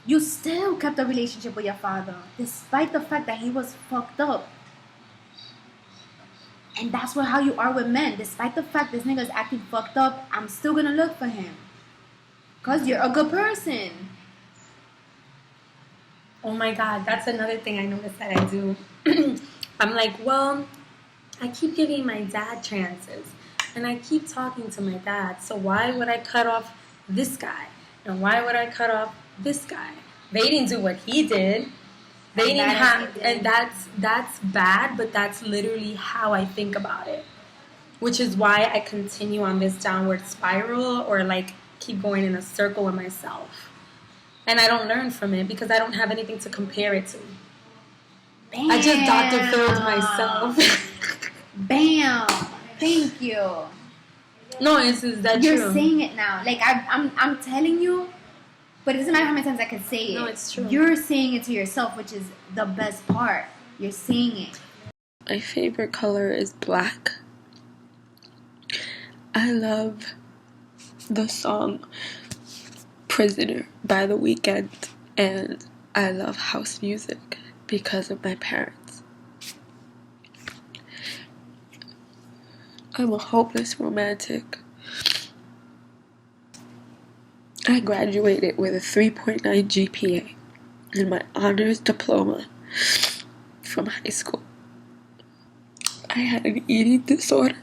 You still kept a relationship with your father, despite the fact that he was fucked up. And that's how you are with men. Despite the fact this nigga's acting fucked up, I'm still gonna look for him. Because you're a good person. Oh my God, that's another thing I noticed that I do. I'm like, well, I keep giving my dad chances. And I keep talking to my dad. So why would I cut off this guy? And why would I cut off this guy? They didn't do what he did. They didn't have, and that's bad, but that's literally how I think about it. Which is why I continue on this downward spiral or like keep going in a circle with myself. And I don't learn from it because I don't have anything to compare it to. Bam. I just Dr. Phil'd myself. Bam. Thank you. No, is that You're true? You're saying it now. Like I'm telling you, but it doesn't matter how many times I can say it. No, it's true. You're saying it to yourself, which is the best part. You're saying it. My favorite color is black. I love the song Prisoner by The Weeknd, and I love house music because of my parents. I'm a hopeless romantic. I graduated with a 3.9 GPA and my honors diploma from high school. I had an eating disorder,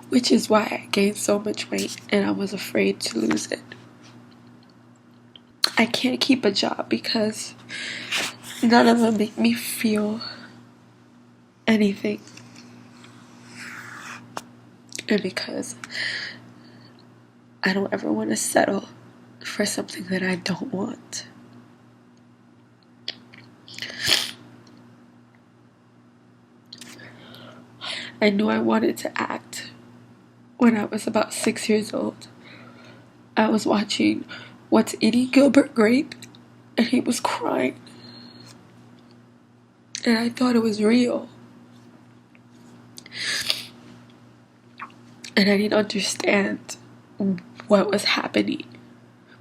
which is why I gained so much weight and I was afraid to lose it. I can't keep a job because none of them make me feel anything. And because I don't ever want to settle for something that I don't want. I knew I wanted to act when I was about 6 years old. I was watching What's Eating Gilbert Grape, and he was crying. And I thought it was real. And I didn't understand what was happening.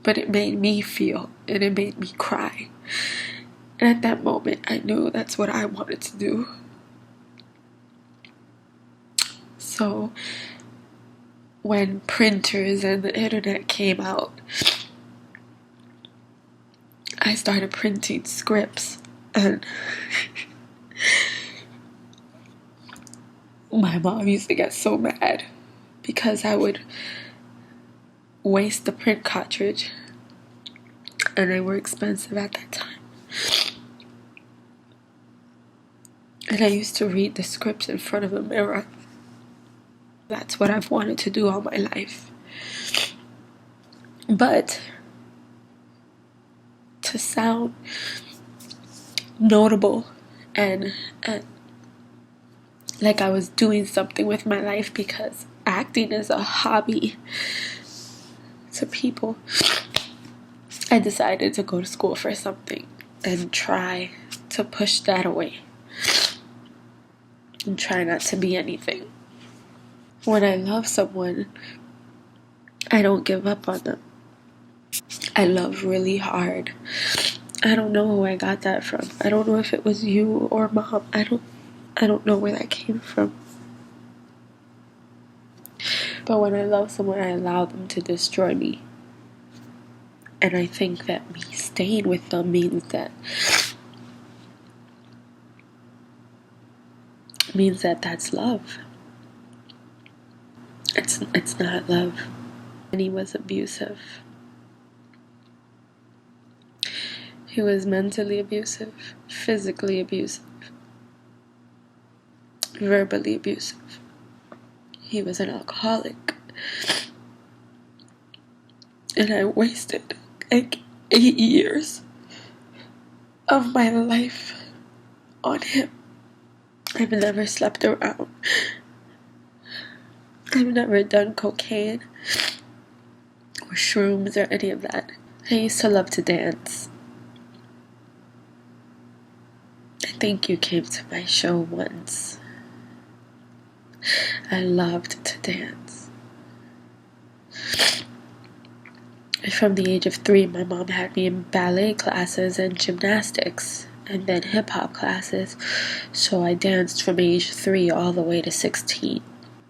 But it made me feel, and it made me cry. And at that moment, I knew that's what I wanted to do. So, when printers and the internet came out, I started printing scripts, and my mom used to get so mad because I would waste the print cartridge, and they were expensive at that time. And I used to read the scripts in front of a mirror. That's what I've wanted to do all my life. But to sound notable and like I was doing something with my life, because acting is a hobby to people, I decided to go to school for something and try to push that away and try not to be anything. When I love someone, I don't give up on them. I love really hard. I don't know who I got that from. I don't know if it was you or Mom. I don't know where that came from. But when I love someone, I allow them to destroy me. And I think that me staying with them means that that's love. It's not love. And he was abusive. He was mentally abusive, physically abusive, verbally abusive. He was an alcoholic. And I wasted like 8 years of my life on him. I've never slept around. I've never done cocaine or shrooms or any of that. I used to love to dance. I think you came to my show once. I loved to dance. From the age of 3, my mom had me in ballet classes and gymnastics, and then hip-hop classes. So I danced from age 3 all the way to 16.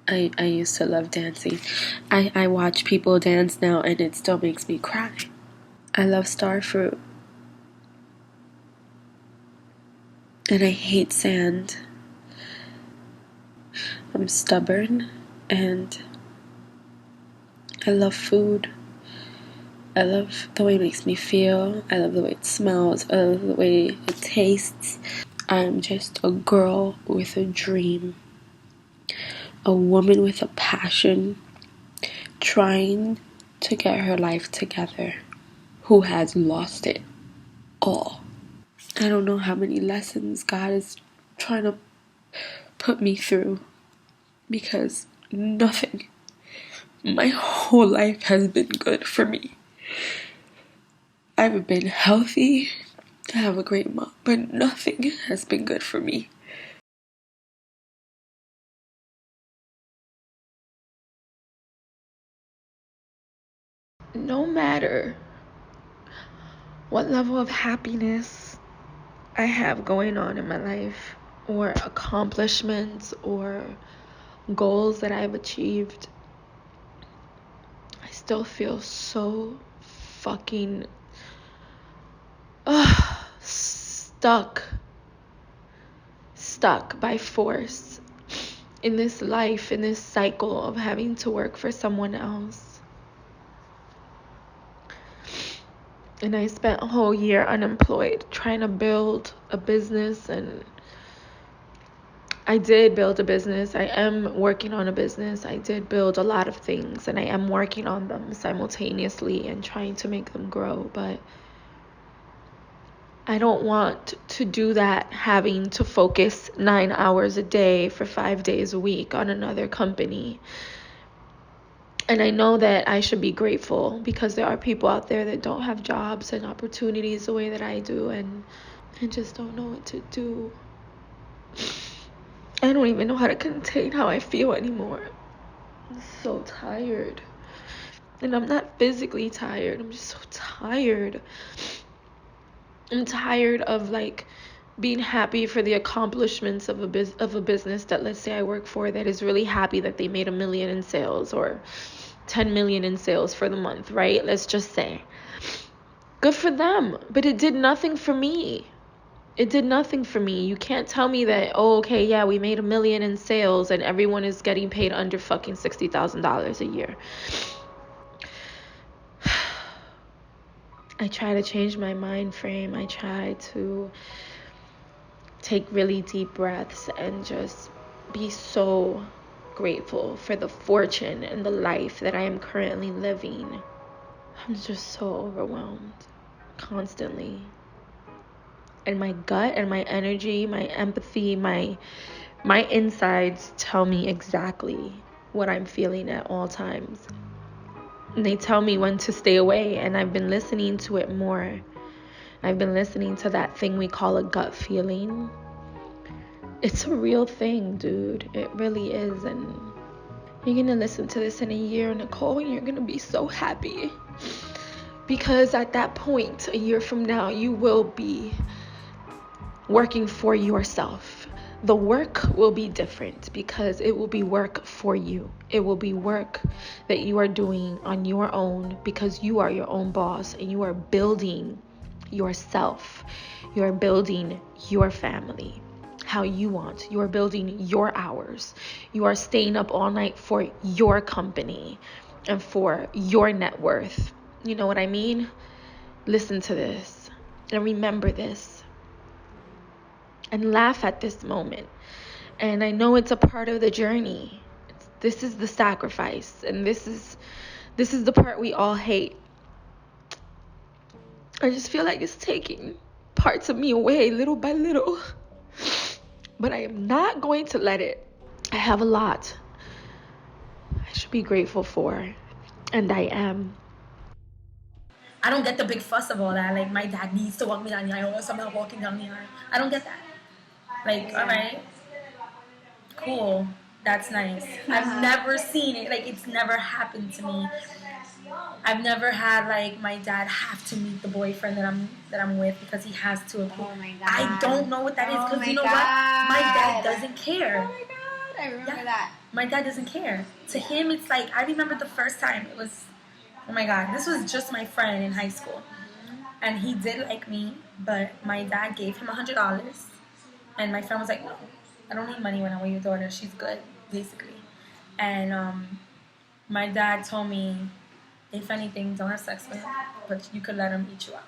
I used to love dancing. I watch people dance now and it still makes me cry. I love starfruit. And I hate sand. I'm stubborn and I love food. I love the way it makes me feel. I love the way it smells. I love the way it tastes. I'm just a girl with a dream. A woman with a passion, trying to get her life together, who has lost it all. I don't know how many lessons God is trying to put me through, because nothing, my whole life has been good for me. I've been healthy, I have a great mom, but nothing has been good for me. No matter what level of happiness I have going on in my life, or accomplishments, or goals that I've achieved, I still feel so fucking stuck by force in this life, in this cycle of having to work for someone else. And I spent a whole year unemployed trying to build a business, and I did build a business. I am working on a business. I did build a lot of things, and I am working on them simultaneously and trying to make them grow. But I don't want to do that having to focus 9 hours a day for 5 days a week on another company. And I know that I should be grateful, because there are people out there that don't have jobs and opportunities the way that I do, and I just don't know what to do. I don't even know how to contain how I feel anymore. I'm so tired. And I'm not physically tired. I'm just so tired. I'm tired of being happy for the accomplishments of a business that, let's say, I work for, that is really happy that they made $1 million in sales or 10 million in sales for the month, right? Let's just say. Good for them, but it did nothing for me. It did nothing for me. You can't tell me that, oh, okay, yeah, we made $1 million in sales and everyone is getting paid under fucking $60,000 a year. I try to change my mind frame. I try to take really deep breaths and just be so grateful for the fortune and the life that I am currently living. I'm just so overwhelmed constantly. And my gut and my energy, my empathy, my insides tell me exactly what I'm feeling at all times. And they tell me when to stay away, and I've been listening to it more. I've been listening to that thing we call a gut feeling. It's a real thing, dude. It really is. And you're gonna listen to this in a year, Nicole, and you're gonna be so happy. Because at that point, a year from now, you will be working for yourself. The work will be different, because it will be work for you. It will be work that you are doing on your own, because you are your own boss and you are building yourself. You are building your family how you want. You are building your hours. You are staying up all night for your company and for your net worth. You know what I mean? Listen to this and remember this. And laugh at this moment. And I know it's a part of the journey. This is the sacrifice, and this is the part we all hate. I just feel like it's taking parts of me away little by little. But I am not going to let it. I have a lot I should be grateful for, and I am. I don't get the big fuss of all that. Like, my dad needs to walk me down the aisle, or else I'm not walking down the aisle. I don't get that. Like, all right, cool, that's nice. I've never seen it. Like, it's never happened to me. I've never had like my dad have to meet the boyfriend that I'm with because he has to. Oh my god. I don't know what that is because you know god. what? My dad doesn't care. Oh my god, I remember that. My dad doesn't care. To him, it's like I remember the first time it was. Oh my god, this was just my friend in high school, and he did like me, but my dad gave him $100, and my friend was like, "No, I don't need money when I'm with your daughter. She's good, basically." And my dad told me, if anything, don't have sex with him, but you could let him eat you out.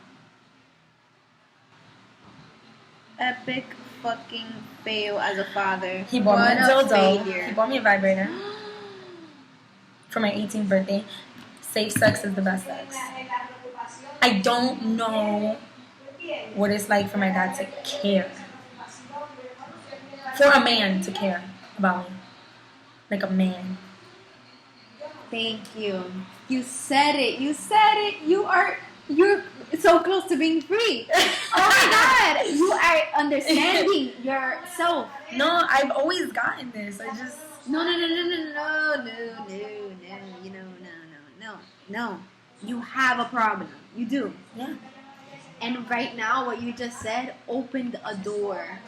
Epic fucking fail as a father. He bought me a dildo. Failure. He bought me a vibrator for my 18th birthday. Safe sex is the best sex. I don't know what it's like for my dad to care. For a man to care about me. Like a man. Thank you. You said it. You said it. You're so close to being free. Oh my god. You are understanding yourself. No, I've always gotten this. I just No. You know, no. You have a problem. You do. yeah. And right now, what you just said opened a door